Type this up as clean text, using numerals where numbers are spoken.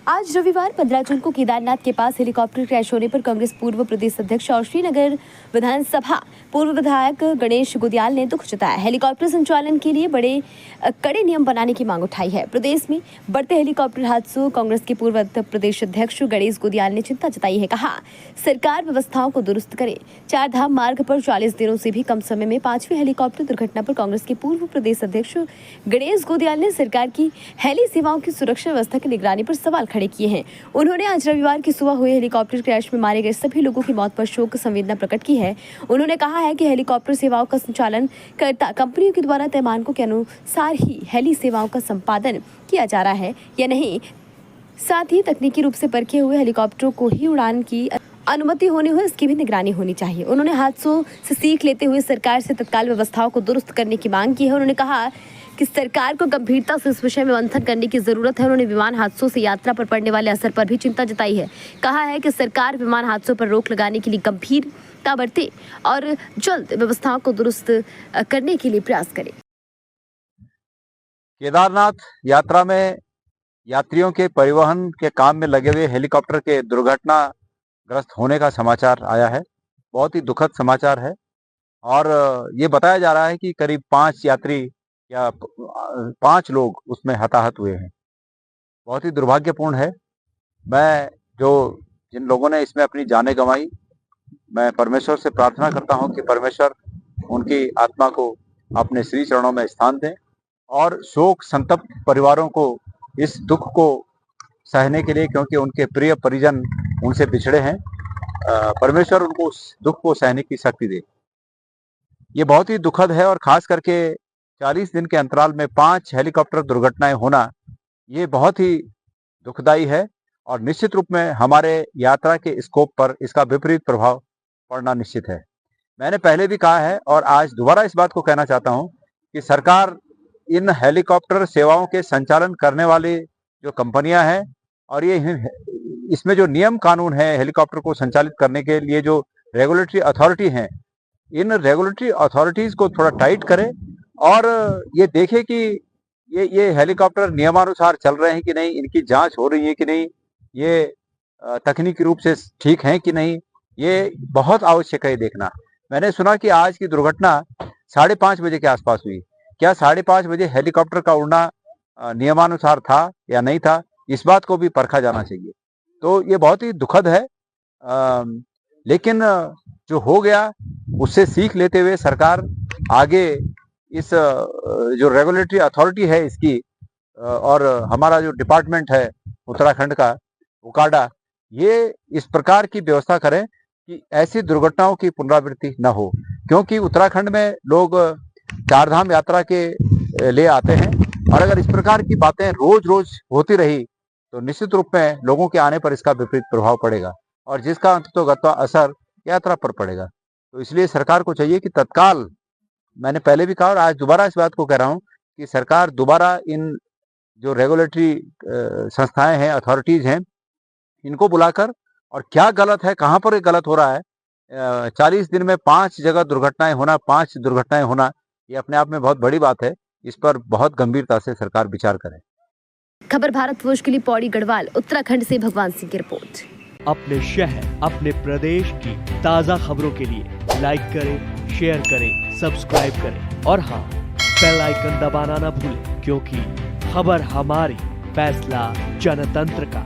आज रविवार 15 जून को केदारनाथ के पास हेलीकॉप्टर क्रैश होने पर कांग्रेस पूर्व प्रदेश अध्यक्ष और श्रीनगर विधानसभा पूर्व विधायक गणेश गुदियाल ने दुख जताया। हेलीकॉप्टर संचालन के लिए कड़े नियम बनाने की मांग उठाई है। प्रदेश में बढ़ते हेलीकॉप्टर हादसों कांग्रेस के पूर्व प्रदेश अध्यक्ष गणेश गुदियाल ने चिंता जताई है। कहा, सरकार व्यवस्थाओं को दुरुस्त करे। चार धाम मार्ग पर 40 दिनों से भी कम समय में 5वीं हेलीकॉप्टर दुर्घटना पर कांग्रेस के पूर्व प्रदेश अध्यक्ष गणेश गुदियाल ने सरकार की हेली सेवाओं की सुरक्षा व्यवस्था की निगरानी पर सवाल खड़े किए हैं। उन्होंने आज रविवार की सुबह हुए हेलीकॉप्टर क्रैश में मारे गए सभी लोगों की मौत पर शोक संवेदना प्रकट की है। उन्होंने कहा है कि हेलीकॉप्टर सेवाओं का संचालन करता कंपनियों के द्वारा तय मानकों के अनुसार ही हेली सेवाओं का संपादन किया जा रहा है या नहीं, साथ ही तकनीकी रूप से परखे हुए हेलीकॉप्टरों को ही उड़ान की अनुमति होनी हो, इसकी भी निगरानी होनी चाहिए। उन्होंने हादसों से सीख लेते हुए सरकार से तत्काल व्यवस्थाओं को दुरुस्त करने की मांग की है। उन्होंने कहा कि सरकार को गंभीरता से इस विषय में मंथन करने की जरूरत है। उन्होंने विमान हादसों से यात्रा पर पड़ने वाले असर पर भी चिंता जताई है। कहा है कि सरकार विमान हादसों पर रोक लगाने के लिए गंभीरता बरते और जल्द व्यवस्थाओं को दुरुस्त करने के लिए प्रयास करे। केदारनाथ यात्रा में यात्रियों के परिवहन के काम में लगे हुए हेलीकॉप्टर के दुर्घटनाग्रस्त होने का समाचार आया है। बहुत ही दुखद समाचार है और ये बताया जा रहा है कि करीब 5 यात्री या 5 लोग उसमें हताहत हुए हैं। बहुत ही दुर्भाग्यपूर्ण है। जिन लोगों ने इसमें अपनी जानें गंवाई, मैं परमेश्वर से प्रार्थना करता हूं कि परमेश्वर उनकी आत्मा को अपने श्री चरणों में स्थान दें और शोक संतप्त परिवारों को इस दुख को सहने के लिए, क्योंकि उनके प्रिय परिजन उनसे बिछड़े हैं, परमेश्वर उनको उस दुख को सहने की शक्ति दे। ये बहुत ही दुखद है और खास करके 40 दिन के अंतराल में 5 हेलीकॉप्टर दुर्घटनाएं होना, ये बहुत ही दुखदाई है और निश्चित रूप में हमारे यात्रा के स्कोप पर इसका विपरीत प्रभाव पड़ना निश्चित है। मैंने पहले भी कहा है और आज दोबारा इस बात को कहना चाहता हूं कि सरकार इन हेलीकॉप्टर सेवाओं के संचालन करने वाली जो कंपनियां हैं और इसमें जो नियम कानून है हेलीकॉप्टर को संचालित करने के लिए, जो रेगुलेटरी अथॉरिटी हैं, इन रेगुलेटरी अथॉरिटीज को थोड़ा टाइट करे और ये देखे कि ये हेलीकॉप्टर नियमानुसार चल रहे हैं कि नहीं, इनकी जांच हो रही है कि नहीं, ये तकनीकी रूप से ठीक है कि नहीं, ये बहुत आवश्यक है देखना। मैंने सुना कि आज की दुर्घटना 5:30 बजे के आसपास हुई। क्या 5:30 बजे हेलीकॉप्टर का उड़ना नियमानुसार था या नहीं था, इस बात को भी परखा जाना चाहिए। तो ये बहुत ही दुखद है, लेकिन जो हो गया उससे सीख लेते हुए सरकार आगे इस जो रेगुलेटरी अथॉरिटी है इसकी और हमारा जो डिपार्टमेंट है उत्तराखंड का उकाडा, ये इस प्रकार की व्यवस्था करें कि ऐसी दुर्घटनाओं की पुनरावृत्ति न हो, क्योंकि उत्तराखंड में लोग चारधाम यात्रा के लिए आते हैं और अगर इस प्रकार की बातें रोज रोज होती रही तो निश्चित रूप में लोगों के आने पर इसका विपरीत प्रभाव पड़ेगा और जिसका अंततोगत्वा असर यात्रा पर पड़ेगा। तो इसलिए सरकार को चाहिए कि तत्काल, मैंने पहले भी कहा और आज दोबारा इस बात को कह रहा हूं कि सरकार दोबारा इन जो रेगुलेटरी संस्थाएं हैं, अथॉरिटीज हैं, इनको बुलाकर और क्या गलत है, कहां पर ये गलत हो रहा है, 40 दिन में 5 जगह दुर्घटनाएं होना, 5 दुर्घटनाएं होना, ये अपने आप में बहुत बड़ी बात है। इस पर बहुत गंभीरता से सरकार विचार करे। खबर भारतवर्ष के लिए पौड़ी गढ़वाल, उत्तराखंड से भगवान सिंह की रिपोर्ट। अपने शहर, अपने प्रदेश की ताज़ा खबरों के लिए लाइक करें, शेयर करें, सब्सक्राइब करें और हाँ, बेल आइकन दबाना ना भूलें, क्योंकि खबर हमारी, फैसला जनतंत्र का।